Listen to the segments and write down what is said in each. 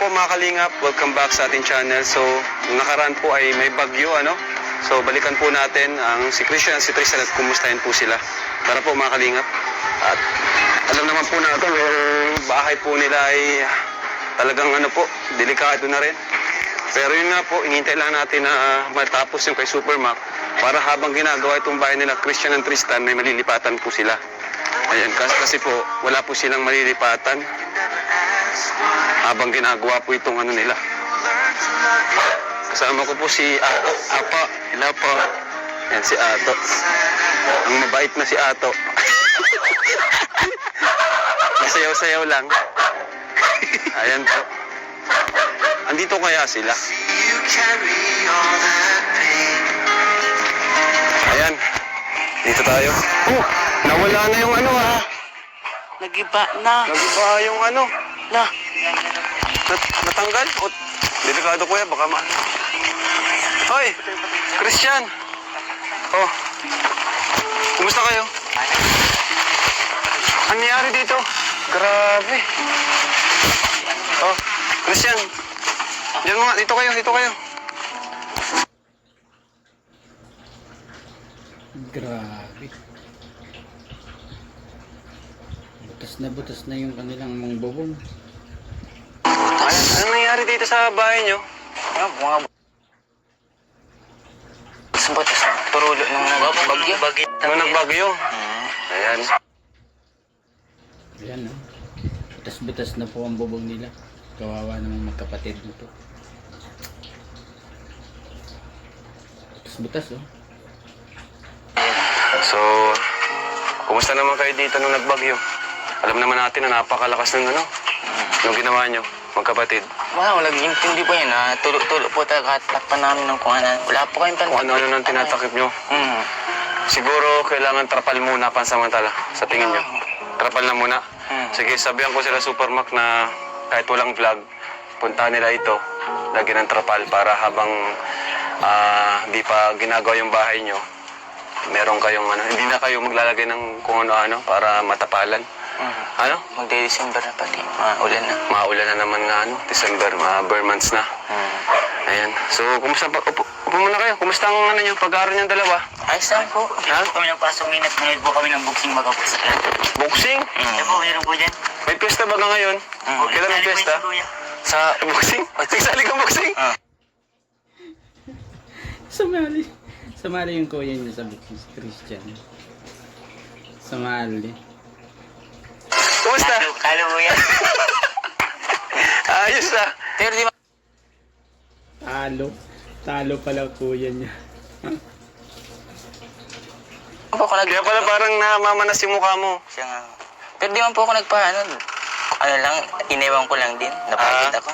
po mga kalingap, welcome back sa ating channel. So, nung nakaraan po ay may bagyo, ano? So, balikan po natin ang si Christian, si Tristan at kumustahin po sila. Tara po mga kalingap. At alam naman po natin, yung bahay po nila ay talagang ano po, delikado na rin. Pero yun nga po, hinihintay lang natin na matapos yung kay Supermac para habang ginagawa itong bahay nila, Christian and Tristan, may malilipatan po sila. Ayan, kasi po, wala po silang malilipatan habang ginagawa po itong ano nila. Kasama ko po si Ato. Apa, hello po. Yan si Ato. Ang mabait na si Ato. Masayaw-sayaw lang. Ayan po. Andito kaya sila? Ayan. Dito tayo. Oh, nawala na yung ano ha. Nagiba na. Nagiba yung ano. Natanggal? O, delikado kuya, baka Hoy, Christian. Oh, kumusta kayo? Ano nangyari dito? Grabe. Oh, Christian. Diyan mga, dito kayo. Grabe. Butas na yung kanilang mga bubong. Ano nangyari dito sa bahay nyo? Mga butas. Turulo nung nagbagyo. Nung nagbagyo? Ayan. Ayan, no? Butas na po ang bubong nila. Kawawa naman magkapatid nito. Butas, oh. So, kumusta naman kayo dito nung nagbagyo? Alam naman natin na napakalakas ng ano, yung ginawa nyo, magkapatid. Wow, nag-intindi po yan. Tulo-tulo po talaga takpan namin ng kung ano. Wala po kayong Kung ano-ano nang tinatakip nyo. Siguro kailangan trapal muna pansamantala sa tingin nyo. Trapal na muna. Sige, sabihan ko sila Supermac na kahit walang vlog, punta nila ito, lagyan ng trapal para habang di pa ginagawa yung bahay nyo, meron kayong ano, hindi na kayo maglalagay ng kung ano-ano para matapalan. Ano? Magde-December na pati. Maulan na. Maulan na naman nga ano, December, bare months na. Ayan. So, kumusta pa? Upo muna kayo. Kumusta ang ano nyo, pag-aaral niyong dalawa? Ayos lang po. Ha? Kami ng pasok minat. Nanood po kami ng boxing magapo sa klan. Boxing? Yan po, meron po dyan. May pesta ba ka ngayon? Kailan may pesta? Sa boxing? Nagsali kang boxing? Sumali yung kuya niya sa boxing, si Christian. Sumali. Kumusta? Kalo po yan. Ayos ah. Pero di ba? Talo pala kuya niya. Kaya pala parang namamanas yung mukha mo. Siya nga. Pero di man po ako ano lang, iniwan ko lang din. Napagod ako.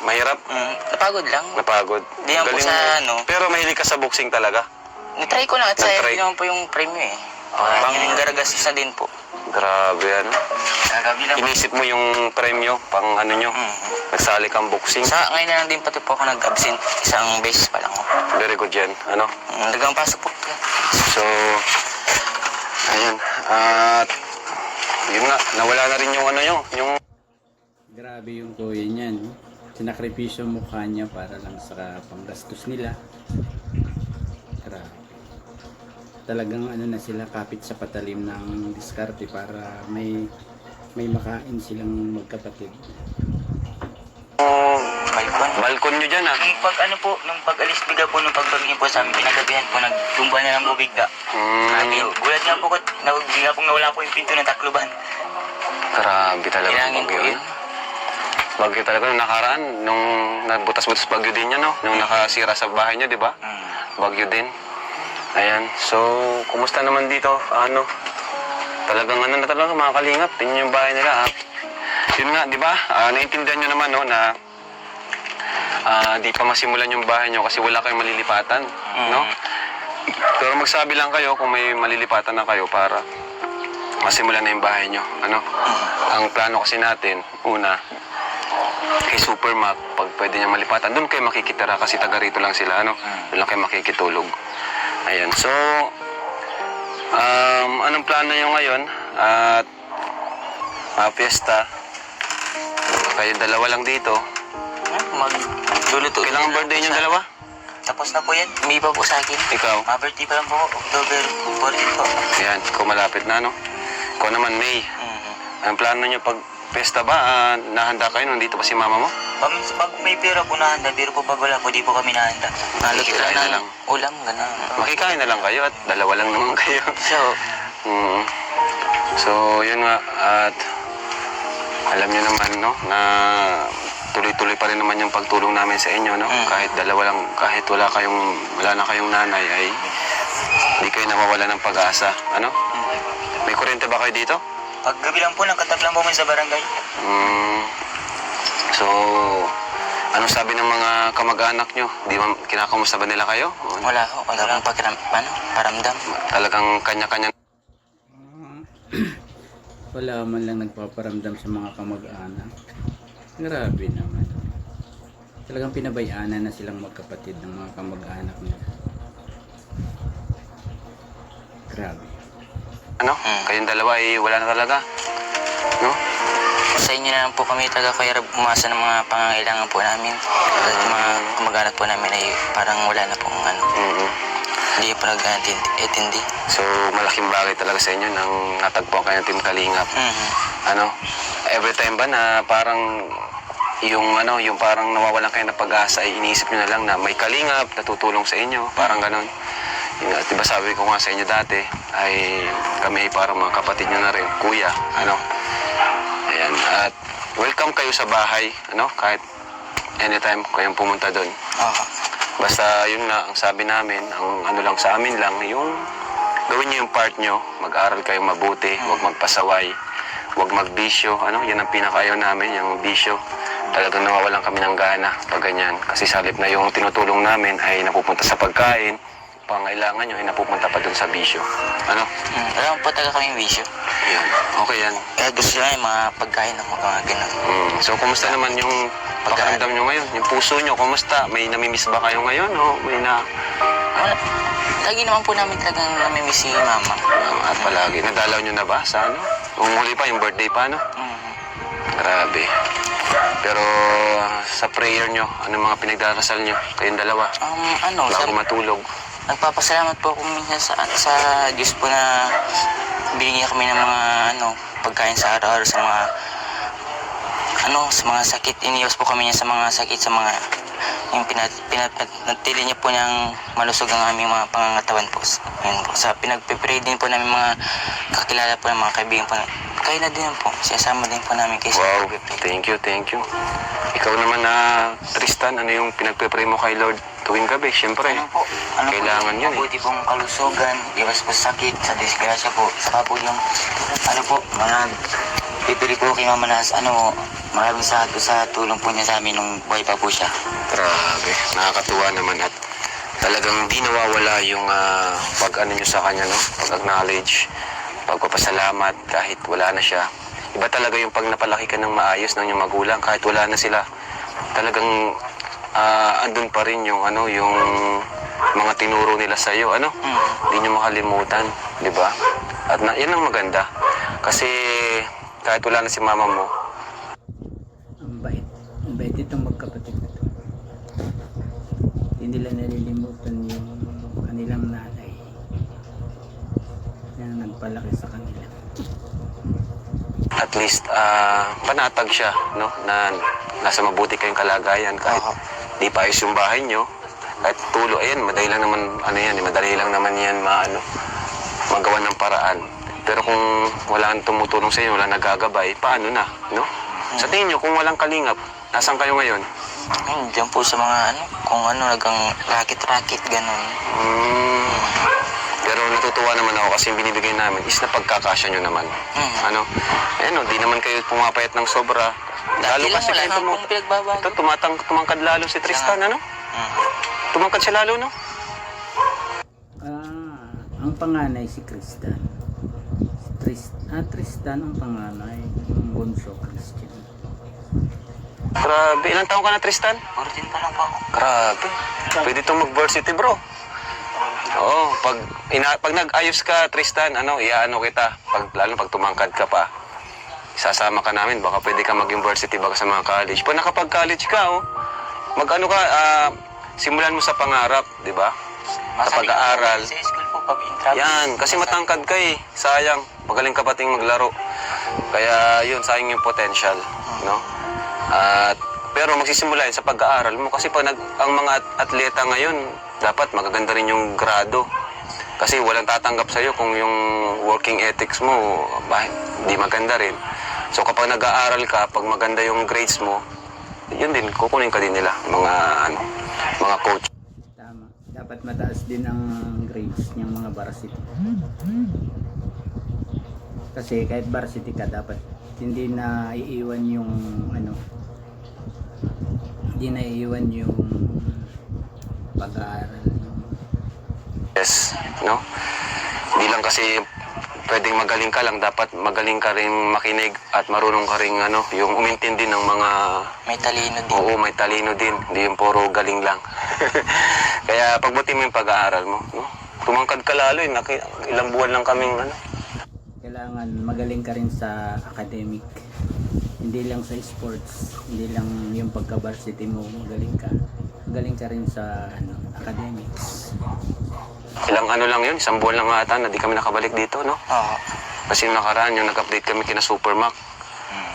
Mahirap? Napagod lang. Napagod. Di yan po Galing sa mo. ano. Pero mahilig ka sa boxing talaga? Natry ko lang at sayang Natry. din naman po yung premyo eh. Pang garagastos na din po. Grabe ano. Gagabi lang. Inisip mo yung premyo pang ano nyo. Nagsali kang boxing. Sa ngayon na lang din pati po ako nag-absent. Isang beses pa lang. Very good yan. Ano? Nagang pasok po. So, ayan. At, yun nga, nawala na rin yung ano yung... Grabe yung kuya niya, no? Sinakripisyo mukha niya para lang sa panggastos nila. Grabe. Talagang ano na sila, kapit sa patalim ng diskarte para may makain silang magkapatid. Balkon nyo dyan ah. Nung pag-alis bigla po, nung pagbagin po sa amin, pinagabihan po, nagtumba na lang po bigla. Gulat nga po ko, bigla pong nawala po yung pinto ng takluban. Grabe talaga. Ilangin po yun. Bagyo talaga nung nakaraan, nung nagbutas-butas bagyo din yan, no? Nung nakasira sa bahay niya, di ba? Bagyo din. Ayan. So, kumusta naman dito? Ano? Talagang ano na talaga, mga kalingap. Tingnan yung bahay nila. Yun nga, di ba? Naiintindihan nyo naman, no, na di pa masimulan yung bahay nyo kasi wala kayong malilipatan, no? Pero magsabi lang kayo kung may malilipatan na kayo para masimulan na yung bahay nyo, ano? Ang plano kasi natin, una, kay Supermac, pag pwede niya malipatan, doon kayo makikitira kasi taga rito lang sila, ano? Doon lang kayo makikitulog. Ayan, so, anong plano nyo ngayon? At, fiesta, kayo dalawa lang dito, magluluto. Kailangan birthday niyong dalawa? Tapos na po yan. May iba po sa akin. Ikaw? Birthday pa lang po. October 14 po. Yan, ikaw malapit na, no? Ikaw naman, May. Ang plano niyo pag pesta ba? Nahanda kayo? Nandito pa si mama mo? Pag may pera po nahanda, pero po pag wala po, di po kami nahanda. Naluto Makikain na lang lang. ng ulam, gano'n. Makikain na lang kayo at dalawa lang naman kayo. So, So, yun nga. At alam niyo naman, no, na tuloy-tuloy pa rin naman yung pagtulong namin sa inyo, no? Kahit dalawa lang, kahit wala na kayong nanay, ay hindi kayo nawawala ng pag-asa. Ano? May kuryente ba kayo dito? pag gabi lang po, nakatak lang po kami sa barangay. So, anong sabi ng mga kamag-anak nyo? Di ba, kinakamusta ba nila kayo? Wala po, wala pong paramdam. Talagang kanya-kanya. Wala man lang nagpaparamdam sa mga kamag-anak. Grabe naman. Talagang pinabayaanan na silang magkapatid ng mga kamag-anak nila. Grabe. Ano? Kayong dalawa ay wala na talaga. No? Sa inyo na lang po kami taga-kaya umasa ng mga pangangailangan po namin. At mga kamag-anak po namin ay parang wala na pong hindi po nag-intindi. So, malaking bagay talaga sa inyo nang natagpuan kayo ng Team Kalingap. Ano? Every time ba na parang yung parang nawawalan kayo ng pag-asa ay iniisip nyo na lang na may Kalingap na tutulong sa inyo. Parang ganon. Yun nga, diba sabi ko nga sa inyo dati ay kami ay parang mga kapatid nyo na rin. Kuya, ano? Ayan. At welcome kayo sa bahay, ano? Kahit anytime kayong pumunta doon. Basta yun nga, ang sabi namin, ang ano lang sa amin lang, yung gawin nyo yung part nyo, mag-aral kayo mabuti, huwag magpasaway, huwag magbisyo, ano, yan ang pinakaayaw namin, yung bisyo. Talagang nawawalan kami ng gana pag ganyan. Kasi sa halip na yung tinutulong namin ay napupunta sa pagkain, pangailangan nyo ay napupunta pa dun sa bisyo. Ano? Alam po talaga kami bisyo. Yan. Okay yan. Kaya gusto nyo yung mga pagkain ng mga ganun. So, kumusta naman yung pakiramdam nyo ngayon? Yung puso nyo, kumusta? May namimiss ba kayo ngayon? O may na... Wala. Lagi naman po namin talagang namimiss si mama. At palagi. Nadalaw nyo na ba sa ano? Yung huli pa, yung birthday pa, no? Grabe. Pero sa prayer nyo, ano mga pinagdarasal nyo? Kayong dalawa? Bago matulog. Nagpapasalamat po ako minsan sa Diyos po na binigyan kami ng mga pagkain sa araw-araw sa mga sa mga sakit. Iniwas po kami niya sa mga sakit, sa mga yung pinatili niya po niyang malusog ang aming mga pangangatawan po. Yun po. Sa pinagpipray din po namin mga kakilala po ng mga kaibigan po. Kaya na din po. Siyasama din po namin kayo sa Wow, pagpipray. thank you. Ikaw naman na Tristan, ano yung pinagpipray mo kay Lord tuwing gabi? Siyempre, kailangan yun eh. Mabuti pong kalusugan, iwas po sakit, sa disgrasya po. Saka po yung, mga pipili po kay Mama Nas, maraming salamat po sa tulong po niya sa amin nung buhay pa po siya. Grabe, nakakatuwa naman at talagang di nawawala yung pag-ano nyo sa kanya, no? Pag-acknowledge, pagpapasalamat kahit wala na siya. Iba talaga yung pag napalaki ka ng maayos ng iyong magulang kahit wala na sila. Talagang andun pa rin yung yung mga tinuro nila sa iyo, Hindi niyo makalimutan, 'di ba? At yan ang maganda. Kasi kahit wala na si mama mo, Ang bait itong magkapatid na to. Hindi nila nalilimutan yung kanilang nanay na nagpalaki sa kanila. at least panatag siya, no? Na nasa mabuti kayong kalagayan kahit di pa ayos yung bahay nyo. Kahit tulo, ayan, madali lang naman yan magawa ng paraan. Pero kung wala nang tumutulong sa inyo, wala nagagabay, paano na, no? Sa tingin nyo, kung walang kalingap, nasaan kayo ngayon? Diyan po sa mga nagang rakit-rakit, gano'n. Pero natutuwa naman ako kasi yung binibigay namin is napagkakasya nyo naman. Di naman kayo pumapayat ng sobra. Lalo kasi wala kayo naman pong pinagbabago. tumangkad lalo si Tristan, Tumangkad siya lalo, no? Ang panganay si Tristan. Tristan ang panganay. Ang bunso, Christian. Grabe, ilang taon ka na, Tristan? 14 pa lang po ako. Grabe. Pwede itong mag-varsity, bro. Oo, pag nag-ayos ka, Tristan, kita. Lalo pag tumangkad ka pa, isasama ka namin. Baka pwede ka mag-university baka sa mga college. Pag nakapag-college ka, Mag-ano ka, simulan mo sa pangarap, di ba? Sa pag-aaral. Sa school po, pag in-travel. Yan, kasi matangkad ka eh. Sayang, magaling ka pating maglaro. Kaya yun, sayang yung potential, no? At pero magsisimula yun sa pag-aaral mo kasi ang mga atleta ngayon, dapat magaganda rin yung grado. Kasi walang tatanggap sa'yo kung yung working ethics mo, hindi maganda rin. So kapag nag-aaral ka, pag maganda yung grades mo, yun din, kukunin ka din nila, mga coach. Tama. Dapat mataas din ang grades ng mga varsity. Kasi kahit varsity ka, dapat hindi na iiwan yung hindi na iiwan yung pag-aaral. Yes, no? Hindi lang kasi pwedeng magaling ka lang, dapat magaling ka rin makinig at marunong ka rin yung umintindi ng mga... May talino din. Oo, may talino din. Hindi yung puro galing lang. Kaya pagbuti mo yung pag-aaral mo, no? Tumangkad ka lalo, ilang buwan lang kaming Kailangan magaling ka rin sa academic. Hindi lang sa sports, hindi lang yung pagka-varsity mo magaling ka. Magaling ka rin sa academics. Ilang lang yun, isang buwan lang ata na di kami nakabalik dito, no? Oo. Kasi yung nakaraan, yung nag-update kami kina Supermac.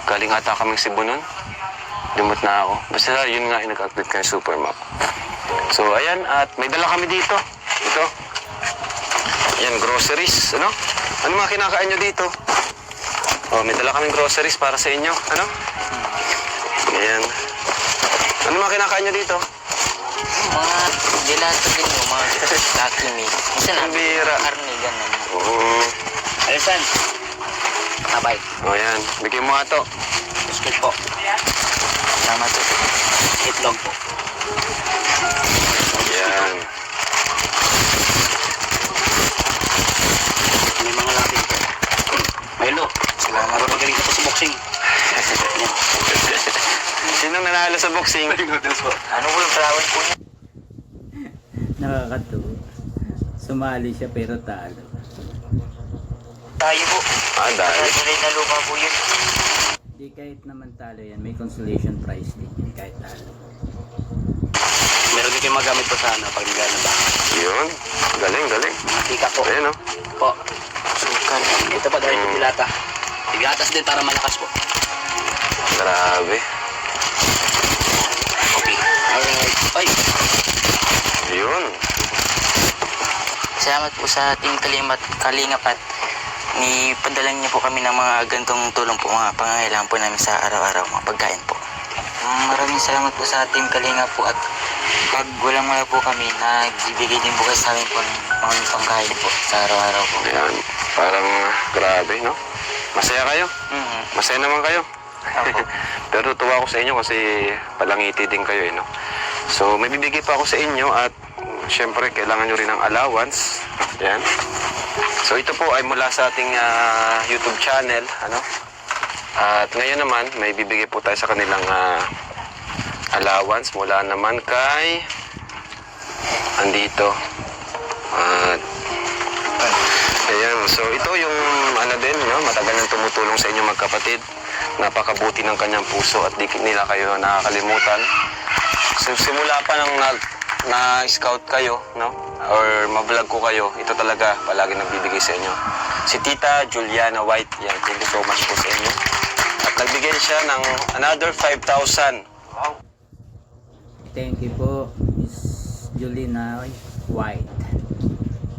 Galing ata kaming Cebu nun. Lumot na ako. Basta yun nga, yung nag-update kami Supermac. So, ayan, at may dala kami dito. Ito. Ayan, groceries, ano? Ano mga kinakain nyo dito? Oh, may dala kaming groceries para sa inyo, ano? Ayan. Ano mga kinakain nyo dito? Mga gelato din mo, mga Lucky Me. Isa na, Ang bira. karne, ganun. Oo. Alisan. Tabay. Oh, ayan. Bigyan mo nga to. Biscuit po. Salamat po. Itlog po. Ayan. May mga lapin po. Milo. Salamat po. Magaling ka po sa boxing. Sinong nanalo sa boxing? Ano po yung flower po niya? Nakakatuwa. Sumali siya pero talo. Tayo po. Dahil. Tuloy na lupa po yun. Di kahit naman talo yan, may consolation prize din yan kahit talo. Meron din kayo magamit po sana pag nagana ba? Yun. Galing, galing. Tika po. Ayan, oh. Po. Sukal. Ito pa dahil yung dilata. Tigatas din para malakas po. Grabe. Okay. Alright. Ay. Yun. Salamat po sa ating Kalingap at padala niyo po kami ng mga gantong tulong po, mga pangangailangan po namin sa araw-araw, mga pagkain po. Maraming salamat po sa ating Kalingap po at pag walang-wala po kami, nagbibigay din po kayo sa amin po ng mga pangkain po sa araw-araw po. Ayan. Parang grabe, no? Masaya kayo? Mhm. Masaya naman kayo? Opo. Pero tuwa ako sa inyo kasi palangiti din kayo, no? So, may bibigay pa ako sa inyo at syempre, kailangan nyo rin ng allowance. Yan. So, ito po ay mula sa ating YouTube channel, ano? At ngayon naman, may bibigay po tayo sa kanilang allowance mula naman kay andito. At ayan. So, ito yung din, no? Matagal nang tumutulong sa inyo magkapatid. Napakabuti ng kanyang puso at di nila kayo nakakalimutan. So, simula pa nang na-scout kayo, no? Or ma-vlog ko kayo, ito talaga palagi nagbibigay sa inyo. Si Tita Juliana White, yan, thank you so much po sa inyo. At nagbigay siya ng another 5,000. Wow. Thank you po, Miss Juliana White,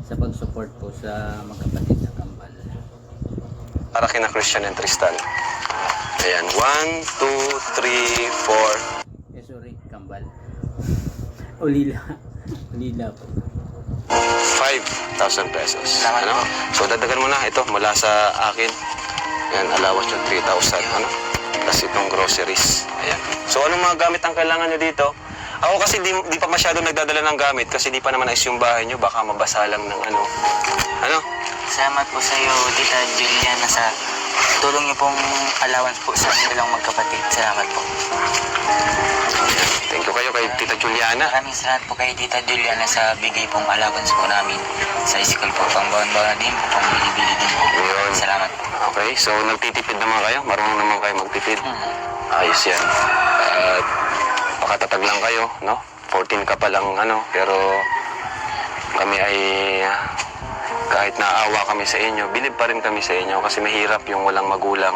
sa pag-support po sa magkapatid na kambal. Para kina Christian and Tristan. Ayan, 1, 2, 3, 4. Sorry, kambal. Ulila. Ulila po. 5,000 pesos. Salamat Ano? po. So, dadagan mo na ito mula sa akin. Ayan, allowance yung 3,000. Ano? Plus itong groceries. Ayan. So, anong mga gamit ang kailangan nyo dito? Ako kasi di pa masyado nagdadala ng gamit kasi di pa naman ayos yung bahay nyo. Baka mabasa lang ng ano. Ano? Salamat po sa iyo, Tita Juliana, sa tulong niyo pong allowance po sa nilang magkapatid. Salamat po. Thank you kayo kay Tita Juliana. Maraming salamat po kay Tita Juliana sa bigay pong allowance po namin sa school po. Pang-baon-baon din po, pang-bili-bili din po. Yun. Salamat po. Okay, so nagtitipid naman kayo? Marunong naman kayo magtipid? Mhm. Ayos yan. At makatatag lang kayo, no? 14 ka pa lang, ano, pero kami ay kahit naawa kami sa inyo, bilib pa rin kami sa inyo kasi mahirap yung walang magulang,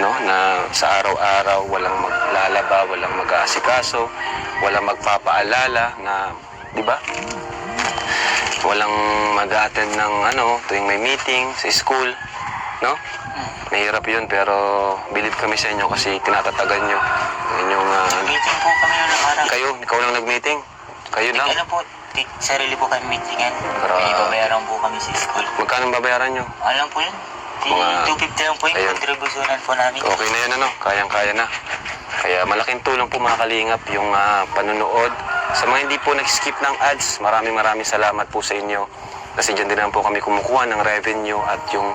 no? Na sa araw-araw walang maglalaba, walang mag-aasikaso, walang magpapaalala na, di ba? Walang mag-attend ng ano, tuwing may meeting sa school, no? Mahirap yun, pero bilib kami sa inyo kasi tinatatagan nyo. Inyong, Meeting po kami noong nakaraan. kayo, ikaw lang nag-meeting? Kayo lang? Ano po, sarili po kami meetingan. Para- May babayaran po kami sa school. Magkano babayaran nyo? Alam po yun. Mga- 250 lang po yung Ayun. kontribusyunan po namin. Okay na yan, ano? Kayang-kaya na. Kaya malaking tulong po mga kalingap yung panunood. Sa mga hindi po nag-skip ng ads, maraming salamat po sa inyo. Kasi dyan din naman po kami kumukuha ng revenue at yung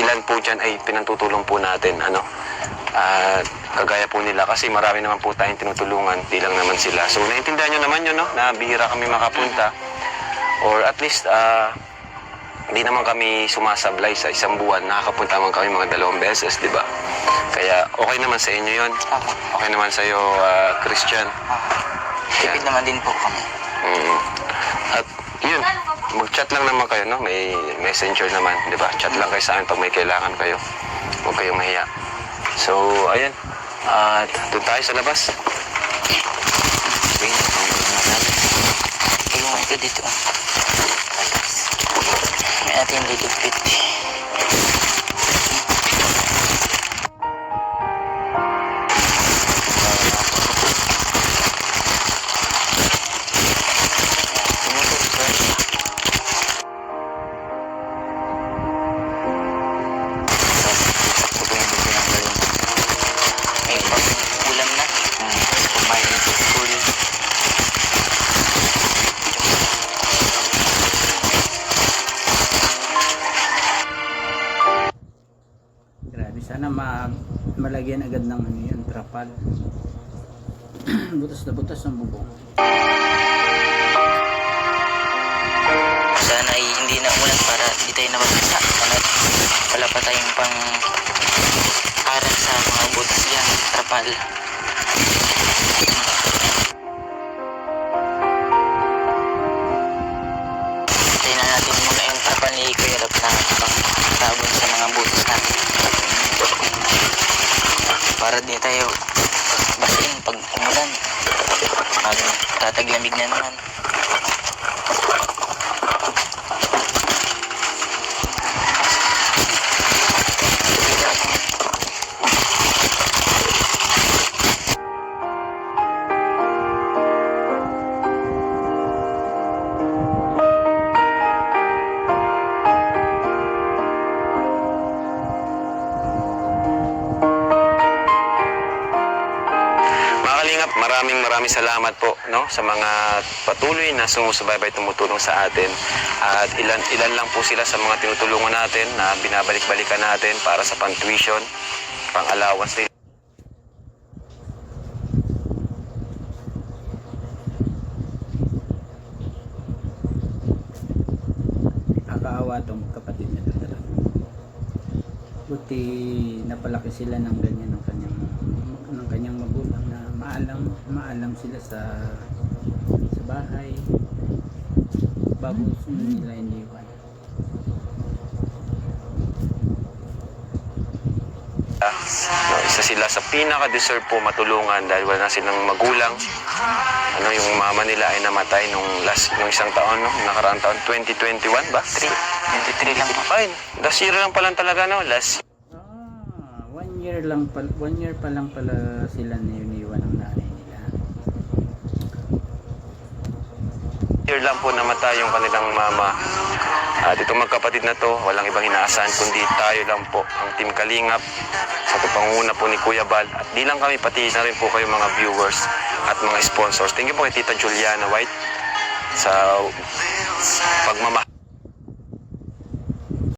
ilan po dyan ay pinantutulong po natin. Ano? Kagaya po nila kasi marami naman po tayong tinutulungan, di lang naman sila. So naiintindihan nyo naman yun, no? Na bihira kami makapunta. Or at least, hindi naman kami sumasablay sa isang buwan. Nakakapunta naman kami mga 2 beses, di ba? Kaya okay naman sa inyo yun. Okay naman sa iyo, Christian. Tipid naman din po kami. At yun, mag-chat lang naman kayo, no? May messenger naman, di ba? Chat lang kayo sa akin pag may kailangan kayo. Huwag kayong mahiya. So, ayan. Doon tayo sa labas. Tulungan ko dito. May ating ligupit. May ulam na. Kumain sa school. Grabe, sana malagyan agad ng ano yun, trapal. Butas na butas ang bubong. Sana ay hindi na umulan para hindi tayo nababasa. Wala pa tayong pang para sa mga butas yan, trapal. Tayo na natin muna yung trapal ni Kuya Rob na pang tabon sa mga butas natin. Para di tayo basahin pag umulan. Tataglamig na naman. Mga kalingap, maraming salamat po, no? Sa mga patuloy na sumusubaybay tumutulong sa atin. At ilan lang po sila sa mga tinutulungan natin na binabalik-balikan natin para sa pang-tuition, pang-allowance nila. Nakakaawa tong kapatid na to talaga. Buti napalaki sila ng ganyan ng kanyang magulang na maalam sila sa bahay bago nila iniwan. No, isa sila sa pinaka-deserve po matulungan dahil wala na silang magulang. Ano, yung mama nila ay namatay nung isang taon, no? Nakaraang taon, 2021 ba? 23 lang po. Ay, last year lang pala talaga, no? Last 1 year pa lang pala sila na iniwan ng nanay nila. year lang po namatay yung kanilang mama. At itong magkapatid na to, walang ibang inaasahan kundi tayo lang po, ang Team Kalingap, sa pangunguna po ni Kuya Bal. At di lang kami, pati na rin po kayo mga viewers at mga sponsors. Thank you po kay Tita Juliana White sa pagmamahal.